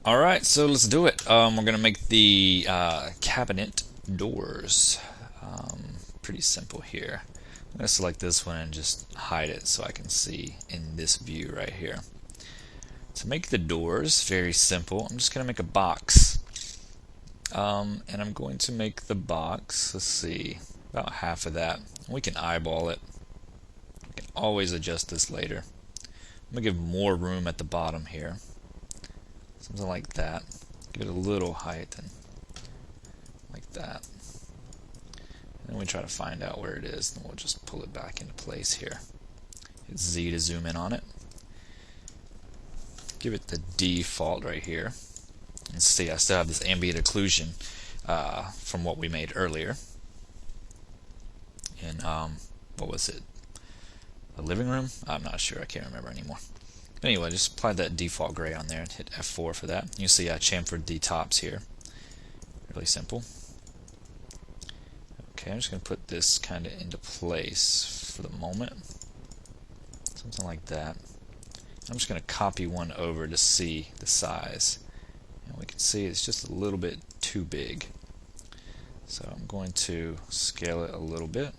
Alright, so let's do it. We're gonna make the cabinet doors. Pretty simple here. I'm gonna select this one and just hide it so I can see in this view right here. To make the doors, very simple. I'm just gonna make a box. And I'm going to make the box, let's see, about half of that. We can eyeball it. We can always adjust this later. I'm gonna give more room at the bottom here. Something like that. Give it a little height and like that. And then we try to find out where it is, and we'll just pull it back into place here. Hit Z to zoom in on it. Give it the default right here. And see, I still have this ambient occlusion from what we made earlier. In, what was it? The living room? I'm not sure, I can't remember anymore. Anyway, just apply that default gray on there and hit F4 for that. You see I chamfered the tops here. Really simple. Okay, I'm just going to put this kind of into place for the moment. Something like that. I'm just going to copy one over to see the size. And we can see it's just a little bit too big. So I'm going to scale it a little bit.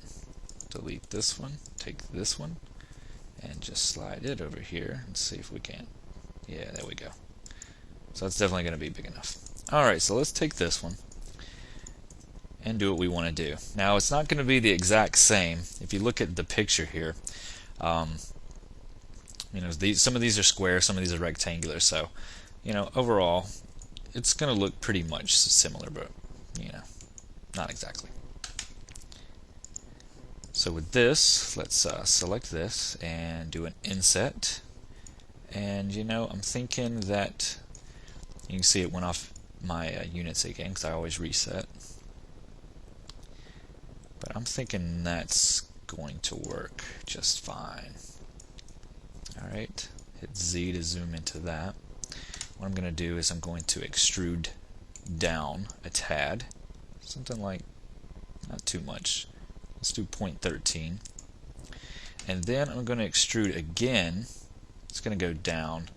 Delete this one, take this one, and just slide it over here and see if we can. Yeah, there we go. So that's definitely going to be big enough. Alright, so let's take this one and do what we want to do. Now, it's not going to be the exact same. If you look at the picture here, some of these are square, some of these are rectangular, so overall it's going to look pretty much similar, but not exactly. So with this, let's select this and do an inset. And I'm thinking that you can see it went off my units again because I always reset. But I'm thinking that's going to work just fine. Alright, hit Z to zoom into that. What I'm going to do is I'm going to extrude down a tad. Something like, not too much. Let's do 0.13. And then I'm going to extrude again. It's going to go down,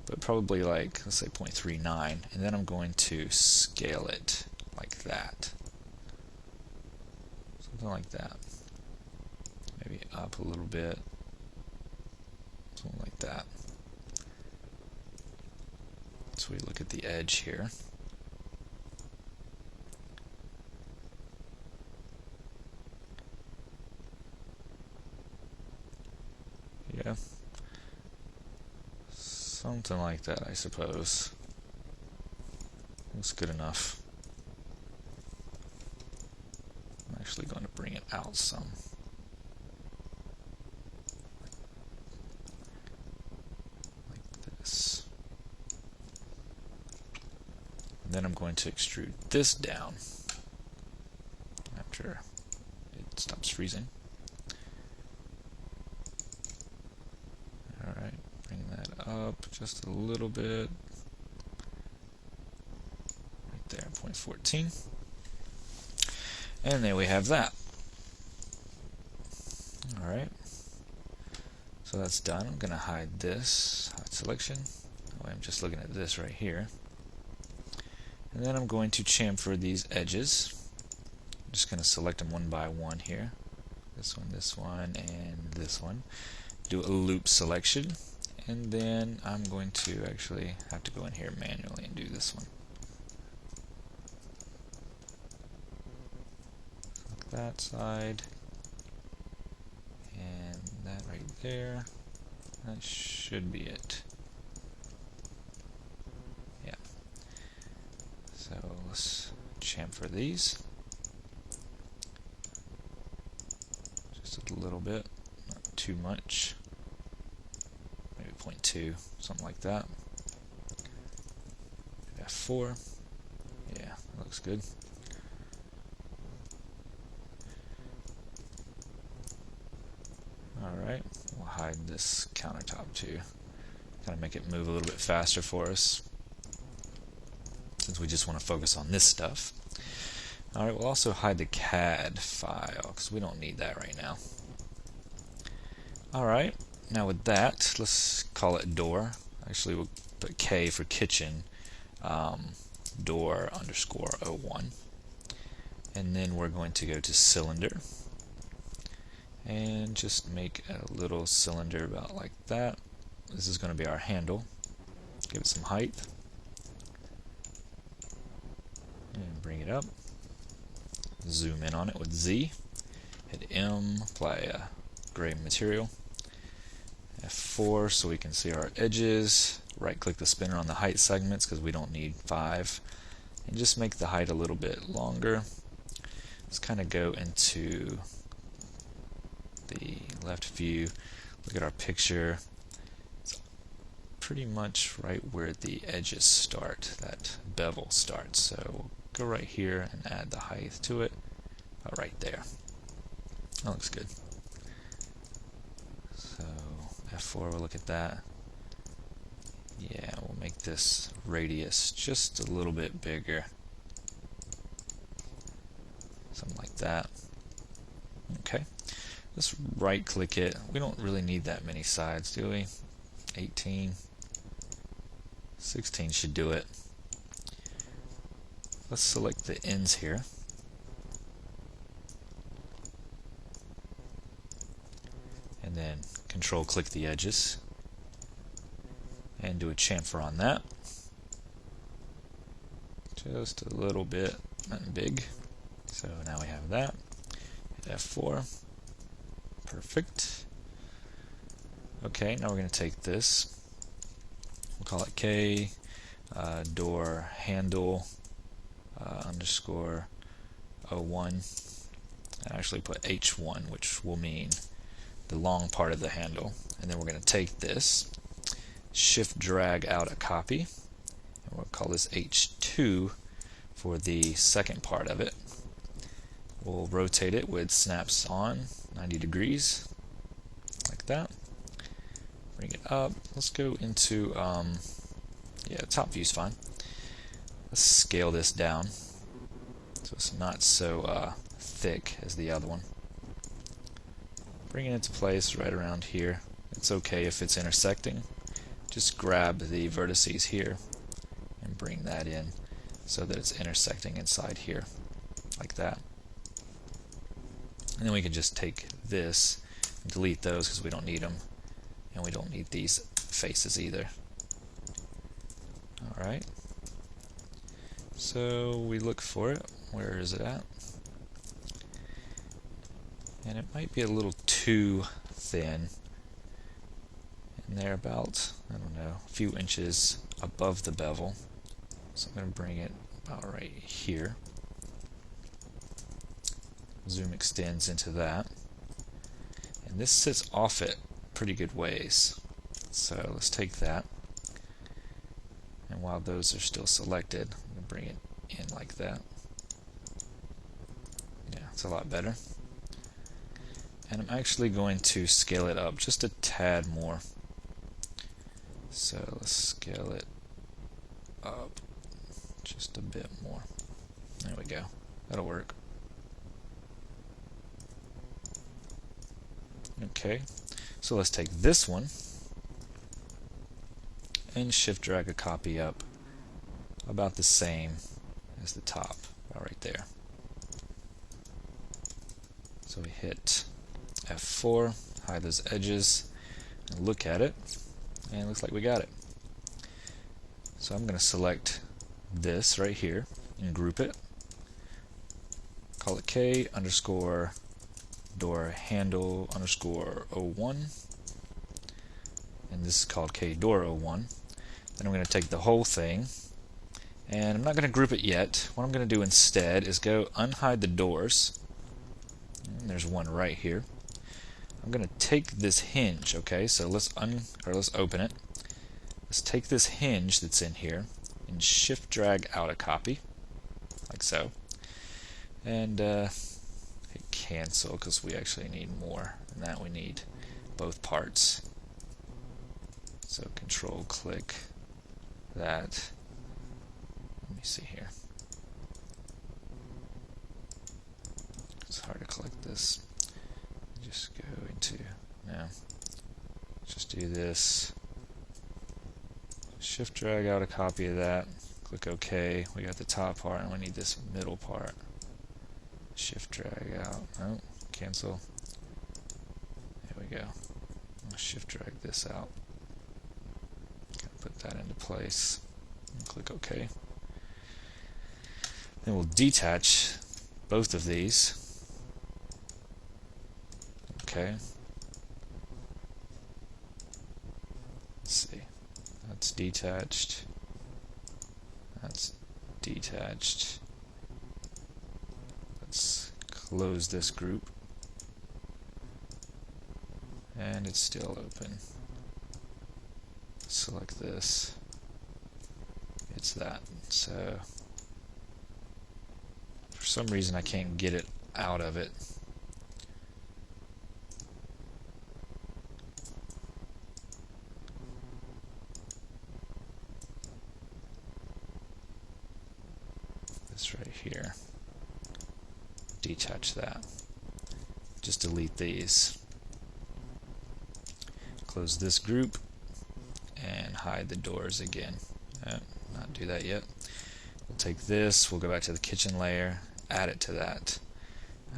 but probably like, let's say 0.39. And then I'm going to scale it like that. Something like that. Maybe up a little bit. Something like that. So we look at the edge here. Yeah. Something like that, I suppose. That's good enough. I'm actually going to bring it out some. Like this. And then I'm going to extrude this down after it stops freezing. Alright, bring that up just a little bit. Right there, 0.14. And there we have that. Alright. So that's done. I'm going to hide this, hide selection. Oh, I'm just looking at this right here. And then I'm going to chamfer these edges. I'm just going to select them one by one here. This one, and this one. Do a loop selection. And then I'm going to actually have to go in here manually and do this one. That side. And that right there. That should be it. Yeah. So let's chamfer these. Just a little bit, not too much. Maybe 0.2, something like that. F4. Yeah, that looks good. Alright, we'll hide this countertop too. Kind of make it move a little bit faster for us, since we just want to focus on this stuff. Alright, we'll also hide the CAD file, because we don't need that right now. Alright, now with that, let's call it door. Actually, we'll put K for kitchen, door underscore 01. And then we're going to go to cylinder and just make a little cylinder about like that. This is going to be our handle. Give it some height and bring it up. Zoom in on it with Z. Hit M, apply a gray material. F4 so we can see our edges. Right click the spinner on the height segments because we don't need 5. And just make the height a little bit longer. Let's kind of go into the left view, look at our picture. It's pretty much right where the edges start, that bevel starts. So we'll go right here and add the height to it, about right there. That looks good. So F4, we'll look at that. Yeah, we'll make this radius just a little bit bigger. Something like that. Okay. Let's right click it. We don't really need that many sides, do we? 18. 16 should do it. Let's select the ends here. And then control click the edges. And do a chamfer on that. Just a little bit, nothing big. So now we have that. Hit F4. Perfect. Okay, now we're going to take this. We'll call it K door handle underscore 01. And actually put H1, which will mean the long part of the handle. And then we're going to take this, shift drag out a copy, and we'll call this H2 for the second part of it. We'll rotate it with snaps on 90 degrees, like that. Bring it up. Let's go into, yeah, top view's fine. Let's scale this down so it's not so thick as the other one. Bring it into place right around here. It's okay if it's intersecting. Just grab the vertices here and bring that in so that it's intersecting inside here, like that. And then we can just take this and delete those because we don't need them, and we don't need these faces either. Alright, so we look for it. Where is it at? And it might be a little too thin. And they're about, I don't know, a few inches above the bevel. So I'm going to bring it about right here. Zoom extends into that. And this sits off it pretty good ways. So let's take that. And while those are still selected, I'm going to bring it in like that. Yeah, it's a lot better. And I'm actually going to scale it up just a tad more. So let's scale it up just a bit more. There we go. That'll work. Okay, so let's take this one and shift drag a copy up about the same as the top, about right there. So we hit F4, hide those edges, and look at it, and it looks like we got it. So I'm going to select this right here and group it. Call it K underscore door handle underscore 01, and this is called K door 01. Then I'm going to take the whole thing, and I'm not going to group it yet. What I'm going to do instead is go unhide the doors, and there's one right here. I'm going to take this hinge, okay, so let's open it. Let's take this hinge that's in here and shift drag out a copy, like so, and hit cancel because we actually need more than that. We need both parts. So control click that. Let me see here. It's hard to click this. Just go into, no, just do this. Shift drag out a copy of that. Click OK. We got the top part and we need this middle part. Shift drag out. Oh, cancel. There we go. I'll shift drag this out. Put that into place. And click OK. Then we'll detach both of these. Okay. Let's see. That's detached. That's detached. Let's close this group. And it's still open. Select this. It's that. So for some reason I can't get it out of it. This right here. Detach that. Just delete these. Close this group and hide the doors again. Not do that yet. We'll take this, we'll go back to the kitchen layer, add it to that.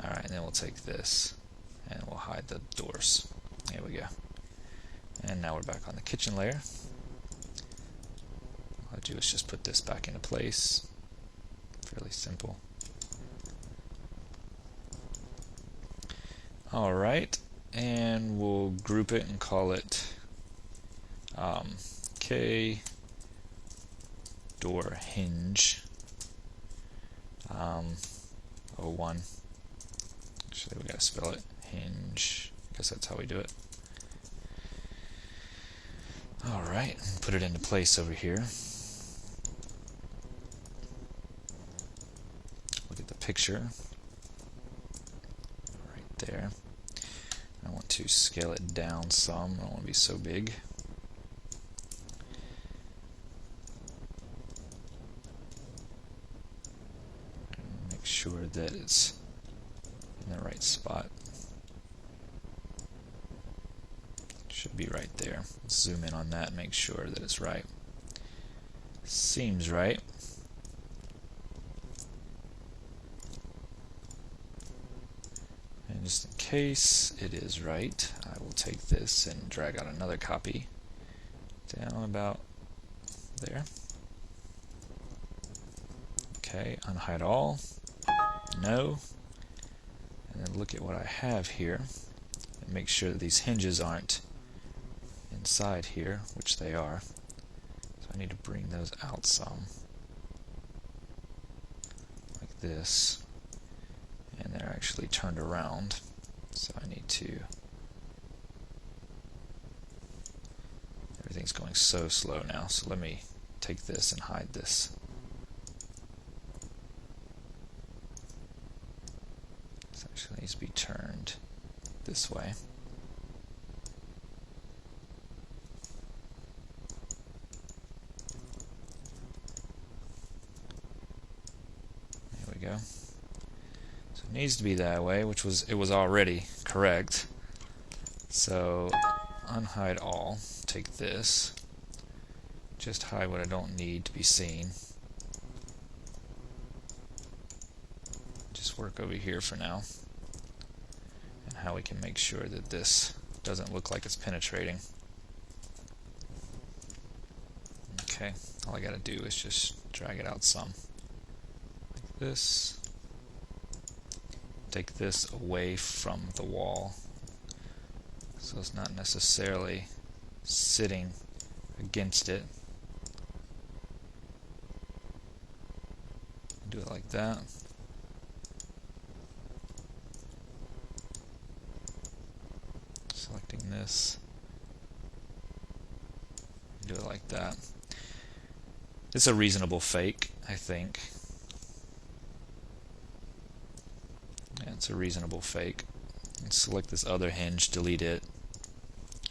Alright, and then we'll take this and we'll hide the doors. There we go. And now we're back on the kitchen layer. All I do is just put this back into place. Fairly simple. Alright, and we'll group it and call it K door hinge 01. Actually, we gotta spell it hinge. I guess that's how we do it. Alright, put it into place over here. Look at the picture right there. I want to scale it down some. I don't want to be so big. Make sure that it's in the right spot. Should be right there. Let's zoom in on that and make sure that it's right. Seems right. And just in case it is right, I will take this and drag out another copy down about there. Okay, unhide all. No. And then look at what I have here and make sure that these hinges aren't inside here, which they are. So I need to bring those out some. Like this. And they're actually turned around. So I need to... Everything's going so slow now, so let me take this and hide this. This actually needs to be turned this way. There we go. So it needs to be that way, which it was already correct. So unhide all, take this, just hide what I don't need to be seen. Just work over here for now. And how we can make sure that this doesn't look like it's penetrating. Okay, all I gotta do is just drag it out some. Like this. Take this away from the wall. So it's not necessarily sitting against it. Do it like that. Selecting this. Do it like that. It's a reasonable fake, I think. Yeah, it's a reasonable fake. Let's select this other hinge, delete it.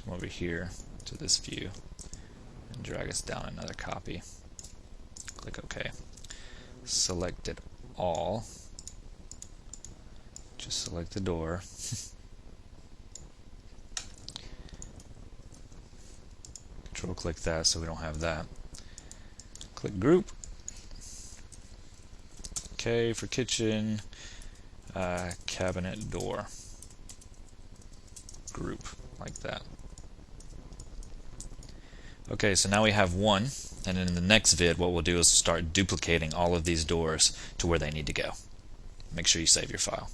Come over here to this view and drag us down another copy. Click OK. Select it all. Just select the door. Control click that so we don't have that. Click group K for kitchen, cabinet door group, like that. Okay, so now we have one, and in the next vid what we'll do is start duplicating all of these doors to where they need to go. Make sure you save your file.